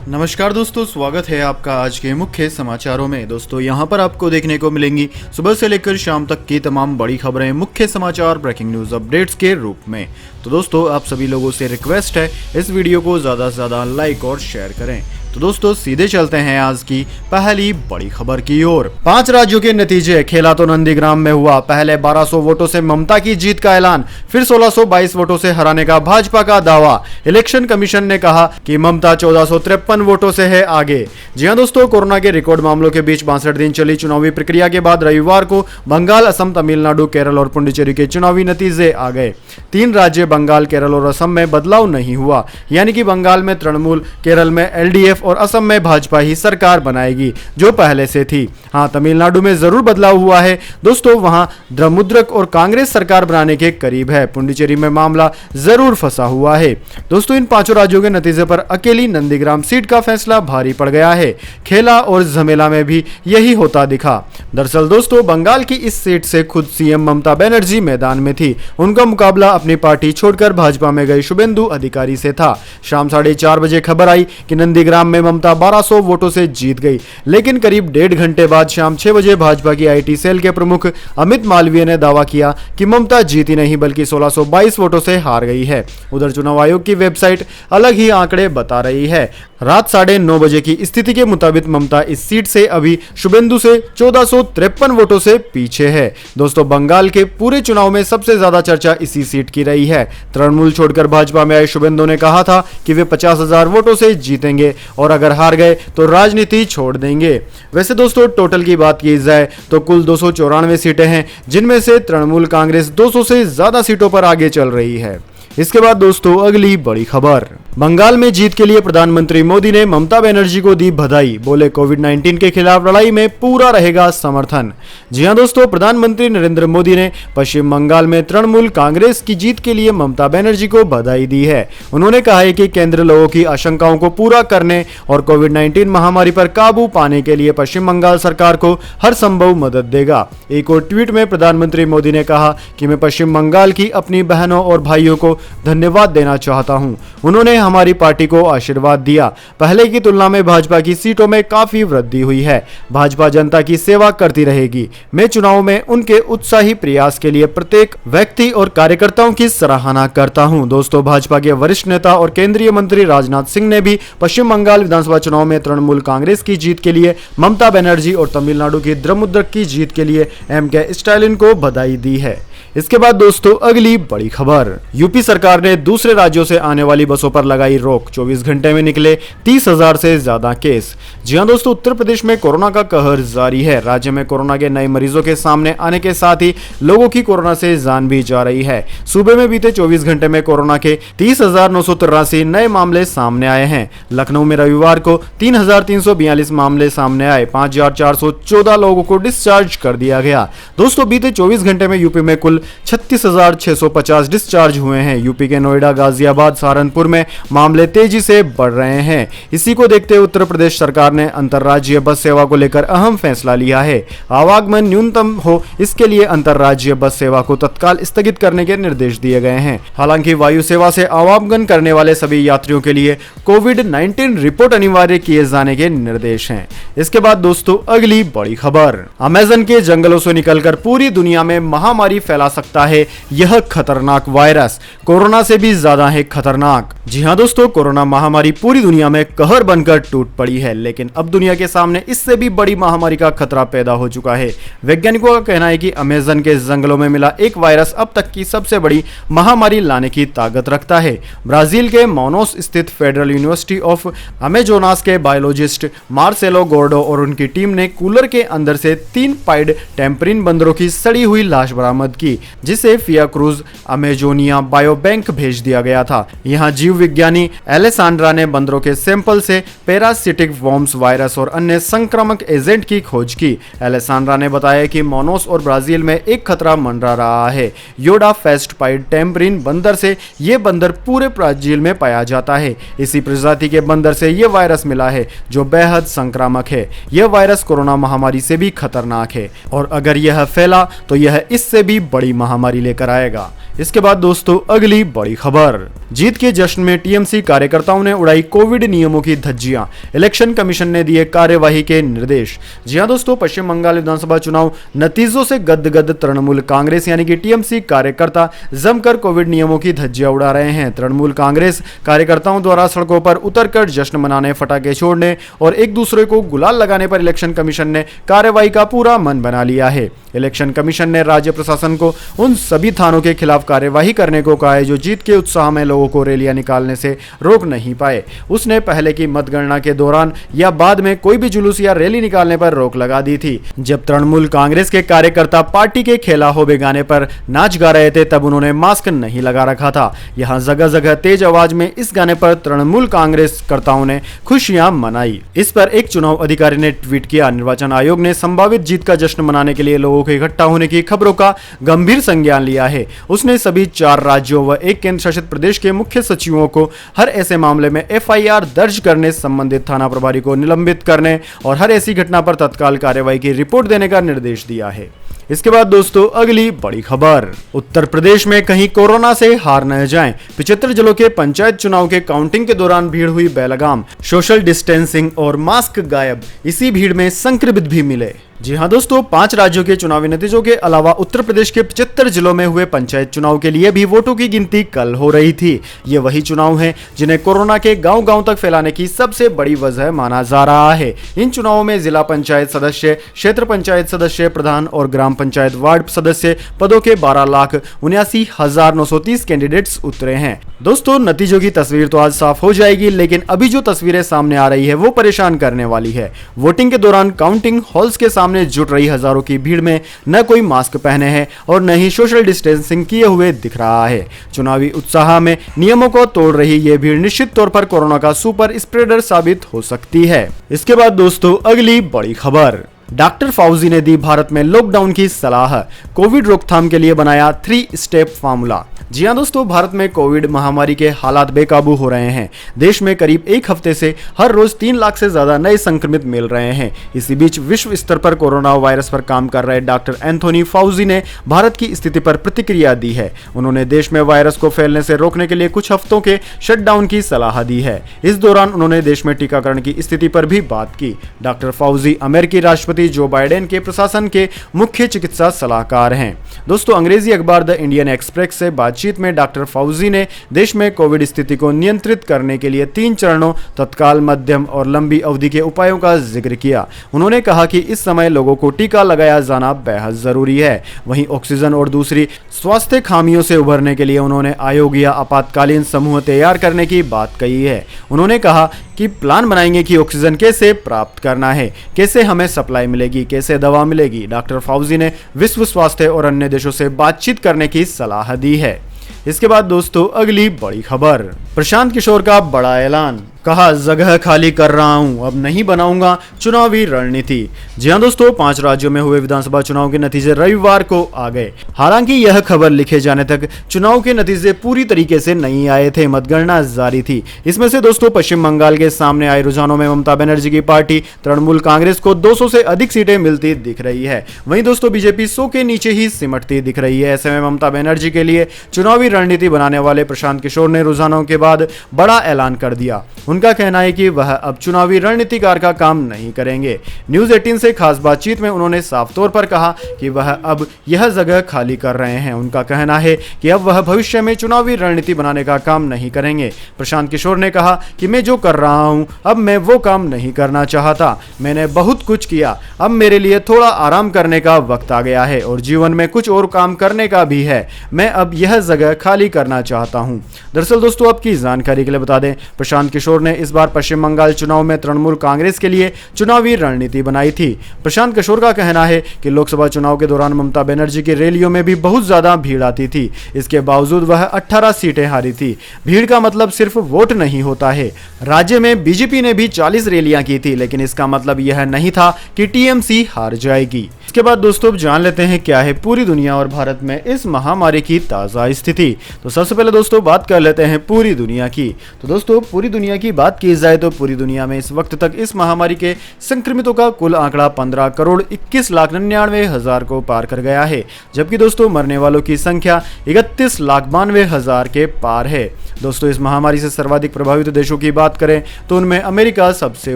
नमस्कार दोस्तों, स्वागत है आपका आज के मुख्य समाचारों में। दोस्तों यहाँ पर आपको देखने को मिलेंगी सुबह से लेकर शाम तक की तमाम बड़ी खबरें मुख्य समाचार ब्रेकिंग न्यूज अपडेट्स के रूप में। तो दोस्तों आप सभी लोगों से रिक्वेस्ट है इस वीडियो को ज़्यादा से ज़्यादा लाइक और शेयर करें। तो दोस्तों सीधे चलते हैं आज की पहली बड़ी खबर की ओर। 5 राज्यों के नतीजे। खेला तो नंदीग्राम में हुआ। पहले 1200 वोटों से ममता की जीत का ऐलान, फिर 1622 वोटों से हराने का भाजपा का दावा। इलेक्शन कमीशन ने कहा कि ममता 1453 वोटों से है आगे। जी हां दोस्तों, कोरोना के रिकॉर्ड मामलों के बीच 62 दिन चली चुनावी प्रक्रिया के बाद रविवार को बंगाल, असम, तमिलनाडु, केरल और पुडुचेरी के चुनावी नतीजे आ गए। 3 राज्य बंगाल, केरल और असम में बदलाव नहीं हुआ, यानी कि बंगाल में तृणमूल, केरल में एलडीएफ और असम में भाजपा ही सरकार बनाएगी जो पहले से थी। हाँ, तमिलनाडु में जरूर बदलाव हुआ है दोस्तों, वहां द्रमुद्रक और कांग्रेस सरकार बनाने के करीब है। पुडुचेरी में मामला जरूर फंसा हुआ है। दोस्तों इन 5 राज्यों के नतीजे पर अकेली नंदीग्राम सीट का फैसला भारी पड़ गया है। खेला और झमेला में भी यही होता दिखा। दरअसल दोस्तों बंगाल की इस सीट से खुद सीएम ममता बनर्जी मैदान में थी। उनका मुकाबला अपनी पार्टी छोड़कर भाजपा में गए शुभेंदु अधिकारी से था। शाम 4:30 बजे खबर आई कि नंदीग्राम में ममता 1200 वोटों से जीत गई, लेकिन करीब 1.5 घंटे बाद शाम 6 बजे भाजपा की आईटी सेल के प्रमुख अमित मालवीय ने दावा किया कि ममता जीती नहीं बल्कि 1622 वोटों से हार गई है। उधर चुनाव आयोग की वेबसाइट अलग ही आंकड़े बता रही है। रात 9:30 बजे की स्थिति के मुताबिक ममता इस सीट से अभी शुभेंदु से 1453 वोटों से पीछे है। दोस्तों बंगाल के पूरे चुनाव में सबसे ज्यादा चर्चा इसी सीट की रही है। तृणमूल छोड़कर भाजपा में आए शुभेंदु ने कहा था कि वे 50,000 वोटों से जीतेंगे और अगर हार गए तो राजनीति छोड़ देंगे। वैसे दोस्तों टोटल की बात की जाए तो कुल 294 सीटें हैं, जिनमें से तृणमूल कांग्रेस 200 से ज्यादा सीटों पर आगे चल रही है। इसके बाद दोस्तों अगली बड़ी खबर। बंगाल में जीत के लिए प्रधानमंत्री मोदी ने ममता बनर्जी को दी बधाई। बोले कोविड-19 के खिलाफ लड़ाई में पूरा रहेगा समर्थन। जी हां दोस्तों, प्रधानमंत्री नरेंद्र मोदी ने पश्चिम बंगाल में तृणमूल कांग्रेस की जीत के लिए ममता बनर्जी को बधाई दी है। उन्होंने कहा है कि केंद्र लोगों की आशंकाओं को पूरा करने और कोविड-19 महामारी पर काबू पाने के लिए पश्चिम बंगाल सरकार को हर संभव मदद देगा। एक और ट्वीट में प्रधानमंत्री मोदी ने कहा कि मैं पश्चिम बंगाल की अपनी बहनों और भाइयों को धन्यवाद देना चाहता हूं। उन्होंने हमारी पार्टी को आशीर्वाद दिया। पहले की तुलना में भाजपा की सीटों में काफी वृद्धि हुई है। भाजपा जनता की सेवा करती रहेगी। मैं चुनाव में उनके उत्साही प्रयास के लिए प्रत्येक व्यक्ति और कार्यकर्ताओं की सराहना करता हूं। दोस्तों भाजपा के वरिष्ठ नेता और केंद्रीय मंत्री राजनाथ सिंह ने भी पश्चिम बंगाल विधानसभा चुनाव में तृणमूल कांग्रेस की जीत के लिए ममता बनर्जी और तमिलनाडु की द्रमुद्रक की जीत के लिए एम.के. स्टालिन को बधाई दी है। इसके बाद दोस्तों अगली बड़ी खबर। यूपी सरकार ने दूसरे राज्यों से आने वाली बसों पर लगाई रोक। 24 घंटे में निकले 30,000 से ज्यादा केस। जी हां दोस्तों, उत्तर प्रदेश में कोरोना का कहर जारी है। राज्य में कोरोना के नए मरीजों के सामने आने के साथ ही लोगों की कोरोना से जान भी जा रही है। सूबे में बीते 24 घंटे में कोरोना के 30,983 नए मामले सामने आए हैं। लखनऊ में रविवार को 3,342 मामले सामने आए। 5,414 लोगों को डिस्चार्ज कर दिया गया। दोस्तों बीते 24 घंटे में यूपी में कुल 36,650 डिस्चार्ज हुए हैं। यूपी के नोएडा, गाजियाबाद, सहारनपुर में मामले तेजी से बढ़ रहे हैं। इसी को देखते हुए उत्तर प्रदेश सरकार ने अंतर्राज्यीय बस सेवा को लेकर अहम फैसला लिया है। आवागमन न्यूनतम हो, इसके लिए अंतर्राज्यीय बस सेवा को तत्काल स्थगित करने के निर्देश दिए गए हैं। हालांकि वायु सेवा से आवागमन करने वाले सभी यात्रियों के लिए कोविड-19 रिपोर्ट अनिवार्य किए जाने के निर्देश हैं। इसके बाद दोस्तों अगली बड़ी खबर। अमेज़न के जंगलों से निकलकर पूरी दुनिया में महामारी फैला सकता है यह खतरनाक वायरस। कोरोना से भी ज्यादा है खतरनाक। जी हां दोस्तों, कोरोना महामारी पूरी दुनिया में कहर बनकर टूट पड़ी है, लेकिन अब दुनिया के सामने इससे भी बड़ी महामारी का खतरा पैदा हो चुका है। वैज्ञानिकों का कहना है कि अमेज़न के जंगलों में मिला एक वायरस अब तक की सबसे बड़ी महामारी लाने की ताकत रखता है। ब्राजील के मानोस स्थित फेडरल यूनिवर्सिटी ऑफ अमेजोनास के बायोलॉजिस्ट मार्सेलो गोर्डो और उनकी टीम ने कूलर के अंदर से 3 पाइड टेम्परिन बंदरों की सड़ी हुई लाश बरामद की, जिसे फियाक्रूज अमेजोनिया बायोबैंक भेज दिया गया था। यहां जीव विज्ञानी एलेसांड्रा ने बंदरों के सैंपल से पैरासिटिक वॉर्म्स वायरस और अन्य संक्रामक एजेंट की खोज की। एलेसांड्रा ने बताया कि मोनोस और ब्राजील में एक खतरा मंडरा रहा है। योडा फेस्ट पाइड टेम्परिन बंदर से यह बंदर पूरे ब्राजील में पाया जाता है। इसी प्रजाति के बंदर से यह वायरस मिला है जो बेहद संक्रामक है। यह वायरस कोरोना महामारी से भी खतरनाक है और अगर यह फैला तो यह इससे भी बड़ी नई महामारी लेकर आएगा। इसके बाद दोस्तों अगली बड़ी खबर, जीत के जश्न में टीएमसी कार्यकर्ताओं ने उड़ाई कोविड नियमों की धज्जियां, इलेक्शन कमीशन ने दिए कार्यवाही के निर्देश। जी हां दोस्तों, पश्चिम बंगाल विधानसभा चुनाव नतीजों से गदगद तृणमूल कांग्रेस यानी कि टीएमसी कार्यकर्ता जमकर कोविड नियमों की धज्जियां उड़ा रहे हैं। तृणमूल कांग्रेस कार्यकर्ताओं द्वारा सड़कों पर उतरकर जश्न मनाने, फटाखे छोड़ने और एक दूसरे को गुलाल लगाने पर इलेक्शन कमीशन ने कार्रवाई का पूरा मन बना लिया है। इलेक्शन कमीशन ने राज्य प्रशासन को उन सभी थानों के खिलाफ कार्यवाही करने को कहा है जो जीत के उत्साह में लोगों को रैलियां निकालने से रोक नहीं पाए। उसने पहले की मतगणना के दौरान या बाद में कोई भी जुलूस या रैली निकालने पर रोक लगा दी थी। जब तृणमूल कांग्रेस के कार्यकर्ता पार्टी के खेला होबे गाने पर नाच गा रहे थे तब उन्होंने मास्क नहीं लगा रखा था। यहाँ जगह जगह तेज आवाज में इस गाने पर तृणमूल कांग्रेस कर्ताओं ने खुशियां मनाई। इस पर एक चुनाव अधिकारी ने ट्वीट किया, निर्वाचन आयोग ने संभावित जीत का जश्न मनाने के लिए लोगों के इकट्ठा होने की खबरों का गंभीर संज्ञान लिया है। उसने सभी 4 राज्यों व एक केंद्र शासित प्रदेश के मुख्य सचिवों को हर ऐसे मामले में एफआईआर दर्ज करने, संबंधित थाना प्रभारी को निलंबित करने और हर ऐसी घटना पर तत्काल कार्रवाई की रिपोर्ट देने का निर्देश दिया है। इसके बाद दोस्तों अगली बड़ी खबर, उत्तर प्रदेश में कहीं कोरोना से हार न जाएं। 75 जिलों के पंचायत चुनाव के काउंटिंग के दौरान भीड़ हुई बेलगाम, सोशल डिस्टेंसिंग और मास्क गायब। इसी भीड़ में संक्रमित भी मिले। जी हां दोस्तों, 5 राज्यों के चुनावी नतीजों के अलावा उत्तर प्रदेश के 75 जिलों में हुए पंचायत चुनाव के लिए भी वोटों की गिनती कल हो रही थी। ये वही चुनाव हैं जिन्हें कोरोना के गांव-गांव तक फैलाने की सबसे बड़ी वजह माना जा रहा है। इन चुनावों में जिला पंचायत सदस्य, क्षेत्र पंचायत सदस्य, प्रधान और ग्राम पंचायत वार्ड सदस्य पदों के 12,79,930 कैंडिडेट्स उतरे हैं। दोस्तों, नतीजों की तस्वीर तो आज साफ हो जाएगी, लेकिन अभी जो तस्वीरें सामने आ रही है वो परेशान करने वाली है। वोटिंग के दौरान काउंटिंग हॉल्स के सामने जुट रही हजारों की भीड़ में न कोई मास्क पहने हैं और न ही सोशल डिस्टेंसिंग किए हुए दिख रहा है। चुनावी उत्साह में नियमों को तोड़ रही ये भीड़ निश्चित तौर पर कोरोना का सुपर स्प्रेडर साबित हो सकती है। इसके बाद दोस्तों अगली बड़ी खबर, डॉक्टर फाउजी ने दी भारत में लॉकडाउन की सलाह, कोविड रोकथाम के लिए बनाया 3 स्टेप फार्मूला। जी हां दोस्तों, भारत में कोविड महामारी के हालात बेकाबू हो रहे हैं। देश में करीब एक हफ्ते से हर रोज 3 लाख से ज्यादा नए संक्रमित मिल रहे हैं। इसी बीच विश्व स्तर पर कोरोना वायरस पर काम कर रहे डॉक्टर एंथोनी फाउजी ने भारत की स्थिति पर प्रतिक्रिया दी है। उन्होंने देश में वायरस को फैलने से रोकने के लिए कुछ हफ्तों के शटडाउन की सलाह दी है। इस दौरान उन्होंने देश में टीकाकरण की स्थिति पर भी बात की। डॉक्टर फाउजी अमेरिकी राष्ट्रपति जो बाइडेन के प्रशासन के मुख्य चिकित्सा सलाहकार हैं। दोस्तों, अंग्रेजी अखबार द इंडियन एक्सप्रेस से बातचीत में डॉक्टर फाउजी ने देश में कोविड स्थिति को नियंत्रित करने के लिए 3 चरणों, तत्काल, मध्यम और लंबी अवधि के उपायों का जिक्र किया। उन्होंने कहा कि इस समय लोगों को टीका लगाया जाना बेहद जरूरी है। वहीं ऑक्सीजन और दूसरी स्वास्थ्य खामियों से उभरने के लिए उन्होंने आयोग या आपातकालीन समूह तैयार करने की बात कही है। उन्होंने कहा कि प्लान बनाएंगे कि ऑक्सीजन कैसे प्राप्त करना है, कैसे हमें सप्लाई मिलेगी, कैसे दवा मिलेगी। डॉक्टर फाउजी ने विश्व स्वास्थ्य और अन्य देशों से बातचीत करने की सलाह दी है। इसके बाद दोस्तों अगली बड़ी खबर, प्रशांत किशोर का बड़ा ऐलान, कहा जगह खाली कर रहा हूं, अब नहीं बनाऊंगा चुनावी रणनीति। जी हां दोस्तों, 5 राज्यों में हुए विधानसभा चुनाव के नतीजे रविवार को आ गए। हालांकि यह खबर लिखे जाने तक चुनाव के नतीजे पूरी तरीके से नहीं आए थे, मतगणना जारी थी। इसमें से दोस्तों पश्चिम बंगाल के सामने आए रुझानों में ममता बनर्जी की पार्टी तृणमूल कांग्रेस को 200 से अधिक सीटें मिलती दिख रही है। वहीं दोस्तों बीजेपी 100 के नीचे ही सिमटती दिख रही है। ऐसे में ममता बनर्जी के लिए चुनावी रणनीति बनाने वाले प्रशांत किशोर ने रुझानों के बाद बड़ा ऐलान कर दिया। उनका कहना है कि वह अब चुनावी रणनीतिकार का काम नहीं करेंगे। न्यूज़ 18 से खास बातचीत में उन्होंने साफ तौर पर कहा कि वह अब यह जगह खाली कर रहे हैं। उनका कहना है कि अब वह भविष्य में चुनावी रणनीति बनाने का काम नहीं करेंगे। प्रशांत किशोर ने कहा कि मैं जो कर रहा हूं अब मैं वो काम नहीं करना चाहता। मैंने बहुत कुछ किया, अब मेरे लिए थोड़ा आराम करने का वक्त आ गया है और जीवन में कुछ और काम करने का भी है। मैं अब यह जगह खाली करना चाहता हूं। दरअसल दोस्तों आपकी जानकारी के लिए बता दें, प्रशांत किशोर ने इस बार पश्चिम बंगाल चुनाव में तृणमूल कांग्रेस के लिए चुनावी रणनीति बनाई थी। प्रशांत किशोर का कहना है कि लोकसभा चुनाव के दौरान ममता बनर्जी की रैलियों में भी बहुत ज्यादा भीड़ आती थी। इसके बावजूद वह 18 सीटें हारी थी। भीड़ का मतलब सिर्फ वोट नहीं होता है। राज्य में बीजेपी ने भी 40 रैलियां की थी, लेकिन इसका मतलब यह नहीं था कि टीएमसी हार जाएगी। इसके बाद दोस्तों जान लेते हैं क्या है पूरी दुनिया और भारत में इस महामारी की ताजा स्थिति। तो सबसे पहले दोस्तों बात कर लेते हैं पूरी दुनिया की। तो दोस्तों पूरी दुनिया की बात की जाए तो पूरी दुनिया में इस वक्त तक इस महामारी के संक्रमितों का कुल आंकड़ा 15,21,99,000 को पार कर गया है, जबकि दोस्तों मरने वालों की संख्या 31,92,000 के पार है। दोस्तों इस महामारी से सर्वाधिक प्रभावित देशों की बात करें तो उनमें अमेरिका सबसे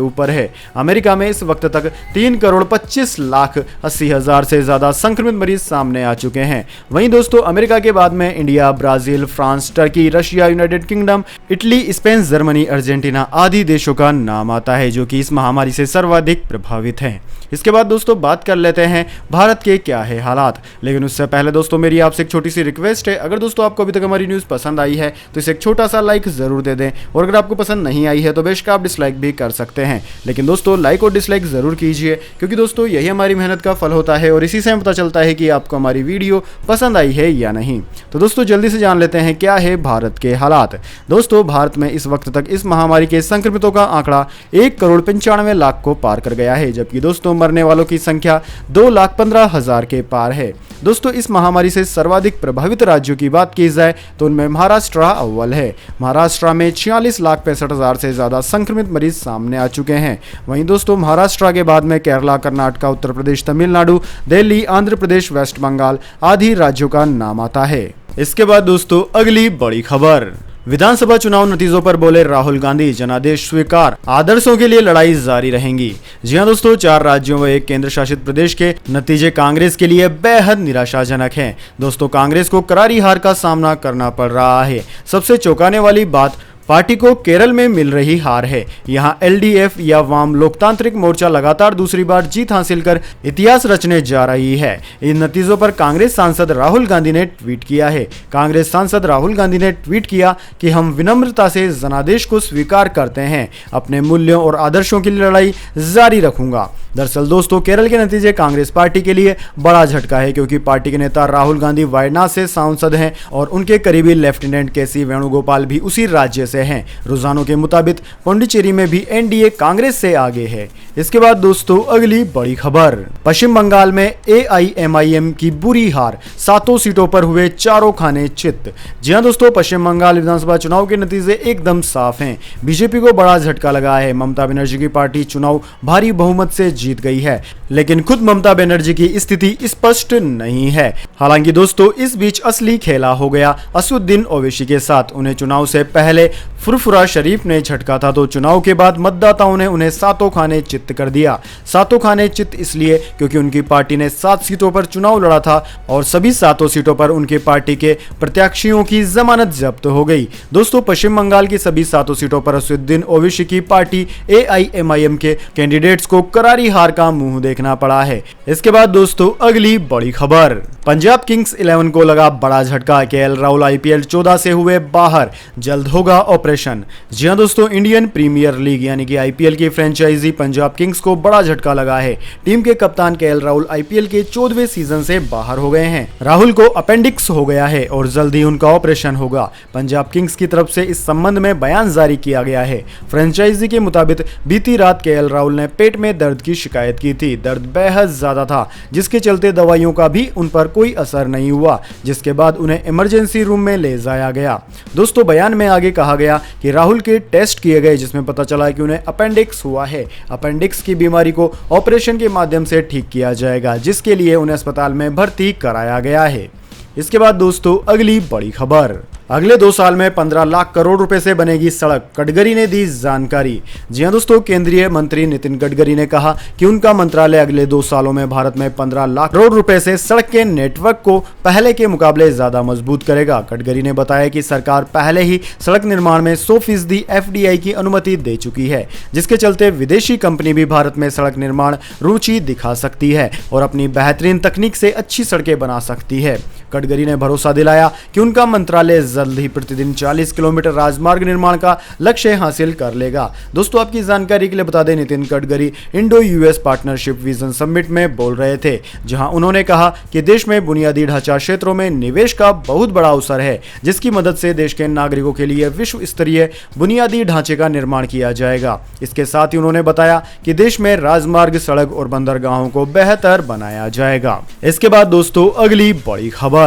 ऊपर है। अमेरिका में इस वक्त तक 3,25,80,000 से ज्यादा संक्रमित मरीज सामने आ चुके हैं। वहीं दोस्तों अमेरिका के बाद में India, Brazil, France, Turkey, Russia, United kingdom, Italy, Spain, Germany, Argentina आदि देशों का नाम आता है जो कि इस महामारी से सर्वाधिक प्रभावित हैं। इसके बाद दोस्तों बात कर लेते हैं भारत के क्या है हालात, लेकिन उससे पहले दोस्तों मेरी आपसे एक छोटी सी रिक्वेस्ट है, अगर दोस्तों आपको अभी तक हमारी न्यूज़ पसंद आई है तो इसे एक छोटा सा लाइक जरूर दे दें, और अगर आपको पसंद नहीं आई है तो बेशक आप डिसलाइक भी कर सकते हैं, लेकिन दोस्तों लाइक और डिसलाइक जरूर कीजिए, क्योंकि दोस्तों यही हमारी मेहनत का फल होता है और इसी से हमें पता चलता है कि आपको हमारी वीडियो पसंद आई है या नहीं। तो दोस्तों जल्दी से जान लेते हैं क्या है भारत के हालात। दोस्तों भारत में इस वक्त तक इस महामारी के संक्रमितों का आंकड़ा 1,95,00,000 को पार कर गया है, जबकि दोस्तों मरने वालों की संख्या 2,15,000 के पार है। दोस्तों इस महामारी से सर्वाधिक प्रभावित राज्यों की बात की जाए तो उनमें महाराष्ट्र अव्वल है। महाराष्ट्र में 46,65,000 से ज्यादा संक्रमित मरीज सामने आ चुके हैं। वहीं दोस्तों महाराष्ट्र के बाद में केरला, कर्नाटक, उत्तर प्रदेश, तमिलनाडु, दिल्ली, आंध्र प्रदेश, वेस्ट बंगाल आदि राज्यों का नाम आता है। इसके बाद दोस्तों अगली बड़ी खबर, विधानसभा चुनाव नतीजों पर बोले राहुल गांधी, जनादेश स्वीकार, आदर्शों के लिए लड़ाई जारी रहेंगी। जी हां दोस्तों, 4 राज्यों व एक केंद्र शासित प्रदेश के नतीजे कांग्रेस के लिए बेहद निराशाजनक हैं। दोस्तों कांग्रेस को करारी हार का सामना करना पड़ रहा है। सबसे चौंकाने वाली बात पार्टी को केरल में मिल रही हार है। यहां एलडीएफ या वाम लोकतांत्रिक मोर्चा लगातार दूसरी बार जीत हासिल कर इतिहास रचने जा रही है। इन नतीजों पर कांग्रेस सांसद राहुल गांधी ने ट्वीट किया है। कांग्रेस सांसद राहुल गांधी ने ट्वीट किया कि हम विनम्रता से जनादेश को स्वीकार करते हैं, अपने मूल्यों और आदर्शों की लड़ाई जारी रखूंगा। दरअसल दोस्तों केरल के नतीजे कांग्रेस पार्टी के लिए बड़ा झटका है, क्योंकि पार्टी के नेता राहुल गांधी वायनाड से सांसद हैं और उनके करीबी लेफ्टिनेंट केसी वेणुगोपाल भी उसी राज्य से हैं। रुझानों के मुताबिक पुडुचेरी में भी एनडीए कांग्रेस से आगे है। इसके बाद दोस्तों अगली बड़ी खबर, पश्चिम बंगाल में एआईएमआईएम की बुरी हार, 7 सीटों पर हुए चारों खाने चित। जी हां दोस्तों, पश्चिम बंगाल विधानसभा चुनाव के नतीजे एकदम साफ हैं। बीजेपी को बड़ा झटका लगा है। ममता बनर्जी की पार्टी चुनाव भारी बहुमत से जीत गई है, लेकिन खुद ममता बनर्जी की स्थिति स्पष्ट नहीं है। हालांकि दोस्तों इस बीच असली खेला हो गया असदुद्दीन ओवैसी के साथ। उन्हें चुनाव से पहले फुरफुरा शरीफ ने झटका था, तो चुनाव के बाद मतदाताओं ने उन्हें 7 खाने चित कर दिया। 7 खाने चित इसलिए क्योंकि उनकी पार्टी ने 7 सीटों पर चुनाव लड़ा था और सभी 7 सीटों पर उनकी पार्टी के प्रत्याशियों की जमानत जब्त हो गई। दोस्तों पश्चिम बंगाल की सभी 7 सीटों पर असदुद्दीन ओवैसी की पार्टी एआईएमआईएम के कैंडिडेट्स को करारी हार का मुंह देखना पड़ा है। इसके बाद दोस्तों अगली बड़ी खबर, पंजाब किंग्स 11 को लगा बड़ा झटका। केएल राहुल आईपीएल 14 से हुए बाहर, जल्द होगा ऑपरेशन। जी हां दोस्तों, इंडियन प्रीमियर लीग यानी कि आईपीएल की फ्रेंचाइजी पंजाब किंग्स को बड़ा झटका लगा है। टीम के कप्तान केएल राहुल आईपीएल के 14वें सीजन से बाहर हो गए हैं। राहुल को अपेंडिक्स हो गया है और जल्द ही उनका ऑपरेशन होगा। पंजाब किंग्स की तरफ से इस संबंध में बयान जारी किया गया है। फ्रेंचाइजी के मुताबिक बीती रात केएल राहुल ने पेट में दर्द की शिकायत की थी। दर्द बेहद ज्यादा था, जिसके चलते दवाइयों का भी उन पर कोई असर नहीं हुआ, जिसके बाद उन्हें इमरजेंसी रूम में ले जाया गया। दोस्तों बयान में आगे कहा गया कि राहुल के टेस्ट किए गए, जिसमें पता चला कि उन्हें अपेंडिक्स हुआ है। अपेंडिक्स की बीमारी को ऑपरेशन के माध्यम से ठीक किया जाएगा, जिसके लिए उन्हें अस्पताल में भर्ती कराया गया है। इसके बाद दोस्तों अगली बड़ी खबर, अगले 2 साल में 15 लाख करोड़ रुपए से बनेगी सड़क, गडकरी ने दी जानकारी। जी हां दोस्तों, केंद्रीय मंत्री नितिन गडकरी ने कहा कि उनका मंत्रालय अगले 2 सालों में भारत में 15 लाख करोड़ रुपए से सड़क के नेटवर्क को पहले के मुकाबले ज्यादा मजबूत करेगा। गडकरी ने बताया कि सरकार पहले ही सड़क निर्माण में 100% एफडीआई की अनुमति दे चुकी है, जिसके चलते विदेशी कंपनी भी भारत में सड़क निर्माण रुचि दिखा सकती है और अपनी बेहतरीन तकनीक से अच्छी सड़कें बना सकती है। गडकरी ने भरोसा दिलाया कि उनका मंत्रालय जल्द ही प्रतिदिन 40 किलोमीटर राजमार्ग निर्माण का लक्ष्य हासिल कर लेगा। दोस्तों आपकी जानकारी के लिए बता दें, Nitin Gadkari Indo US partnership vision summit में बोल रहे थे, जहां उन्होंने कहा कि देश में बुनियादी ढांचा क्षेत्रों में निवेश का बहुत बड़ा अवसर है, जिसकी मदद से देश के नागरिकों के लिए विश्व स्तरीय बुनियादी ढांचे का निर्माण किया जाएगा। इसके साथ ही उन्होंने बताया कि देश में राजमार्ग, सड़क और बंदरगाहों को बेहतर बनाया जाएगा। इसके बाद दोस्तों अगली बड़ी खबर,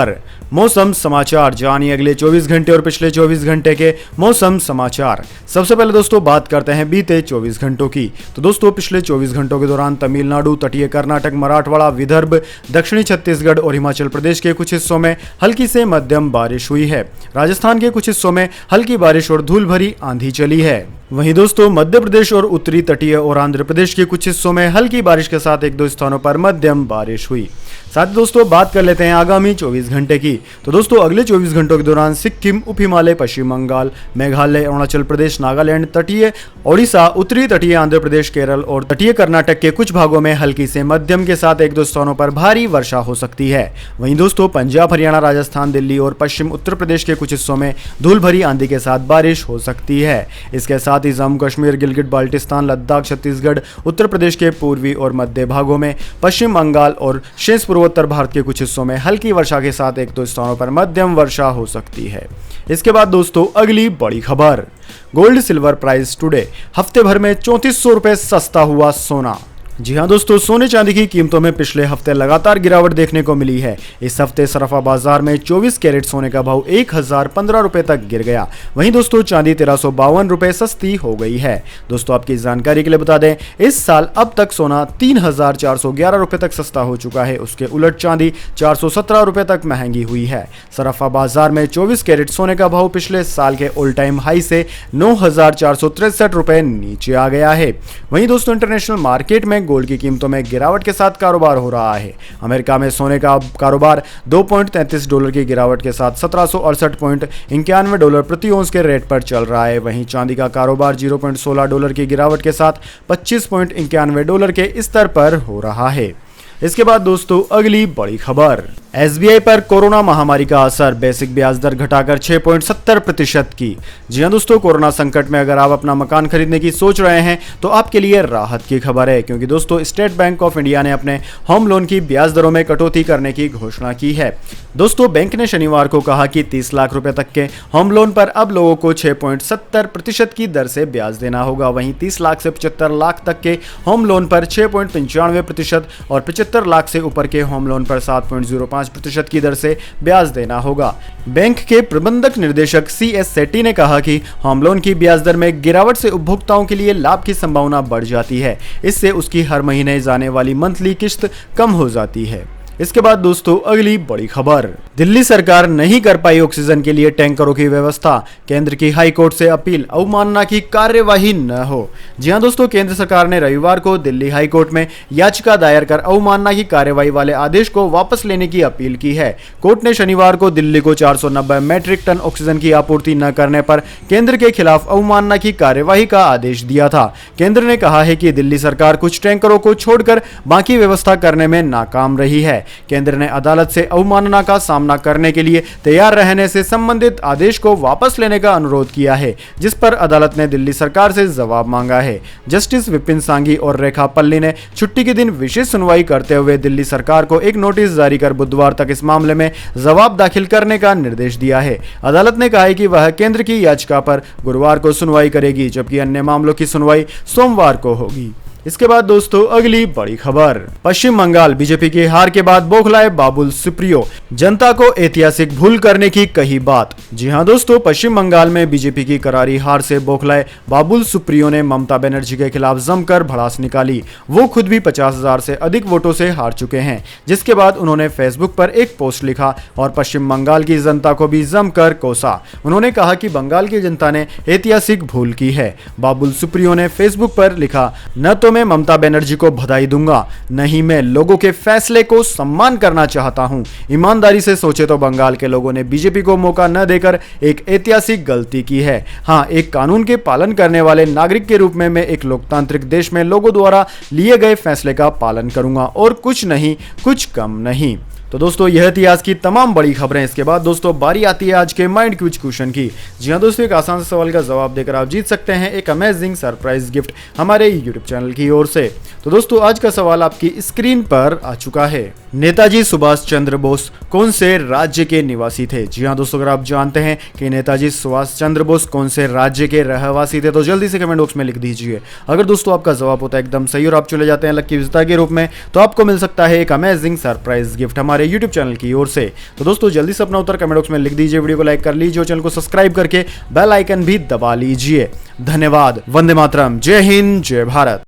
मौसम समाचार, जानिए अगले 24 24 घंटे और पिछले 24 घंटे के मौसम समाचार। सबसे पहले दोस्तों बात करते हैं बीते 24 घंटों की। तो दोस्तों पिछले 24 घंटों के दौरान तमिलनाडु, तटीय कर्नाटक, मराठवाड़ा, विदर्भ, दक्षिणी छत्तीसगढ़ और हिमाचल प्रदेश के कुछ हिस्सों में हल्की से मध्यम बारिश हुई है। राजस्थान के कुछ हिस्सों में हल्की बारिश और धूल भरी आंधी चली है। वहीं दोस्तों मध्य प्रदेश और उत्तरी तटीय और आंध्र प्रदेश के कुछ हिस्सों में हल्की बारिश के साथ एक दो स्थानों पर मध्यम बारिश हुई। साथ ही दोस्तों बात कर लेते हैं आगामी 24 घंटे की। तो दोस्तों अगले 24 घंटों के दौरान सिक्किम, उप हिमालय, पश्चिम बंगाल, मेघालय, अरुणाचल प्रदेश, नागालैंड, तटीय ओडिशा, उत्तरी तटीय आंध्र प्रदेश, केरल और तटीय कर्नाटक के कुछ भागों में हल्की से मध्यम के साथ एक दो स्थानों पर भारी वर्षा हो सकती है। वहीं दोस्तों पंजाब, हरियाणा, राजस्थान, दिल्ली और पश्चिम उत्तर प्रदेश के कुछ हिस्सों में धूल भरी आंधी के साथ बारिश हो सकती है। इसके साथ ही जम्मू कश्मीर, गिलगित बाल्टिस्तान, लद्दाख, छत्तीसगढ़, उत्तर प्रदेश के पूर्वी और मध्य भागों में, पश्चिम बंगाल और शेष पूर्वोत्तर भारत के कुछ हिस्सों में हल्की वर्षा के साथ एक दो स्थानों पर मध्यम वर्षा हो सकती है। इसके बाद दोस्तों अगली बड़ी खबर, गोल्ड सिल्वर प्राइस टुडे। हफ्ते भर में 3400 रुपए सस्ता हुआ सोना। जी हां दोस्तों, सोने चांदी की कीमतों में पिछले हफ्ते लगातार गिरावट देखने को मिली है। इस हफ्ते सराफा बाजार में 24 कैरेट सोने का भाव 1015 रुपए तक गिर गया। वहीं दोस्तों चांदी 1352 रुपए सस्ती हो गई है। दोस्तों आपकी जानकारी के लिए बता दें, इस साल अब तक सोना 3411 रुपए तक सस्ता हो चुका है। उसके उलट चांदी 417 रुपए तक महंगी हुई है। सराफा बाजार में 24 कैरेट सोने का भाव पिछले साल के ऑल टाइम हाई से 9463 रुपए नीचे आ गया है। वहीं दोस्तों इंटरनेशनल मार्केट में गोल्ड की कीमतों में गिरावट के साथ कारोबार हो रहा है। अमेरिका में सोने का कारोबार $2.33 की गिरावट के साथ $1768.91 प्रति औंस के रेट पर चल रहा है। वहीं चांदी का कारोबार $0.16 की गिरावट के साथ $25.91 के स्तर पर हो रहा है। इसके बाद दोस्तों अगली बड़ी खबर, SBI पर कोरोना महामारी का असर, बेसिक ब्याज दर घटाकर 6.70% की। जी हां दोस्तों, कोरोना संकट में अगर आप अपना मकान खरीदने की सोच रहे हैं तो आपके लिए राहत की खबर है, क्योंकि दोस्तों स्टेट बैंक ऑफ इंडिया ने अपने होम लोन की ब्याज दरों में कटौती करने की घोषणा की है। दोस्तों बैंक ने शनिवार को कहा कि 30 लाख रुपए तक के होम लोन पर अब लोगों को 6.70% की दर से ब्याज देना होगा। वहीं 30 लाख से 75 लाख तक के होम लोन पर 6.95% और 75 लाख से ऊपर के होम लोन पर 7.05% की दर से ब्याज देना होगा। बैंक के प्रबंधक निर्देशक CS सेट्टी ने कहा कि होम लोन की ब्याज दर में गिरावट से उपभोक्ताओं के लिए लाभ की संभावना बढ़ जाती है। इससे उसकी हर महीने जाने वाली मंथली किस्त कम हो जाती है। इसके बाद दोस्तों अगली बड़ी खबर, दिल्ली सरकार नहीं कर पाई ऑक्सीजन के लिए टैंकरों की व्यवस्था, केंद्र की हाई कोर्ट से अपील, अवमानना की कार्यवाही न हो। जी हां दोस्तों, केंद्र सरकार ने रविवार को दिल्ली हाई कोर्ट में याचिका दायर कर अवमानना की कार्यवाही वाले आदेश को वापस लेने की अपील की है। कोर्ट ने शनिवार को दिल्ली को 490 मैट्रिक टन ऑक्सीजन की आपूर्ति न करने पर केंद्र के खिलाफ अवमानना की कार्यवाही का आदेश दिया था। केंद्र ने कहा है कि दिल्ली सरकार कुछ टैंकरों को छोड़कर बाकी व्यवस्था करने में नाकाम रही है। केंद्र ने अदालत से अवमानना का सामना करने के लिए तैयार रहने से संबंधित आदेश को वापस लेने का अनुरोध किया है, जिस पर अदालत ने दिल्ली सरकार से जवाब मांगा है। जस्टिस विपिन सांघी और रेखा पल्ली ने छुट्टी के दिन विशेष सुनवाई करते हुए दिल्ली सरकार को एक नोटिस जारी कर बुधवार तक इस मामले में जवाब दाखिल करने का निर्देश दिया है। अदालत ने कहा है कि वह केंद्र की याचिका पर गुरुवार को सुनवाई करेगी, जबकि अन्य मामलों की सुनवाई सोमवार को होगी। इसके बाद दोस्तों अगली बड़ी खबर, पश्चिम बंगाल बीजेपी की हार के बाद बौखलाए बाबुल सुप्रियो, जनता को ऐतिहासिक भूल करने की कही बात। जी हां दोस्तों, पश्चिम बंगाल में बीजेपी की करारी हार से बौखलाए बाबुल सुप्रियो ने ममता बनर्जी के खिलाफ जमकर भड़ास निकाली। वो खुद भी 50,000 से अधिक वोटों से हार चुके हैं, जिसके बाद उन्होंने फेसबुक पर एक पोस्ट लिखा और पश्चिम बंगाल की जनता को भी जमकर कोसा। उन्होंने कहा कि बंगाल की जनता ने ऐतिहासिक भूल की है। बाबुल सुप्रियो ने फेसबुक पर लिखा, न तो मैं ममता बनर्जी को बधाई दूंगा, नहीं मैं लोगों के फैसले को सम्मान करना चाहता हूं। ईमानदारी से सोचे तो बंगाल के लोगों ने बीजेपी को मौका न देकर एक ऐतिहासिक गलती की है। हां, एक कानून के पालन करने वाले नागरिक के रूप में मैं एक लोकतांत्रिक देश में लोगों द्वारा लिए गए फैसले का पालन करूंगा और कुछ नहीं, कुछ कम नहीं। तो दोस्तों यह थी आज की तमाम बड़ी खबरें। इसके बाद दोस्तों बारी आती है आज के माइंड क्विज क्वेश्चन की। जी हां दोस्तों, एक आसान से सवाल का जवाब देकर आप जीत सकते हैं एक अमेजिंग सरप्राइज गिफ्ट हमारे यूट्यूब चैनल की ओर से। तो दोस्तों आज का सवाल आपकी स्क्रीन पर आ चुका है। नेताजी सुभाष चंद्र बोस कौन से राज्य के निवासी थे? जी हां दोस्तों, अगर आप जानते हैं कि नेताजी सुभाष चंद्र बोस कौन से राज्य के रहवासी थे तो जल्दी से कमेंट बॉक्स में लिख दीजिए। अगर दोस्तों आपका जवाब होता है एकदम सही और आप चले जाते हैं लकी विजेता के रूप में, तो आपको मिल सकता है एक अमेजिंग सरप्राइज गिफ्ट हमारे हमारे यूट्यूब चैनल की ओर से। तो दोस्तों जल्दी से अपना उत्तर कमेंट बॉक्स में लिख दीजिए, वीडियो को लाइक कर लीजिए और चैनल को सब्सक्राइब करके बेल आइकन भी दबा लीजिए। धन्यवाद। वंदे मातरम। जय हिंद, जय भारत।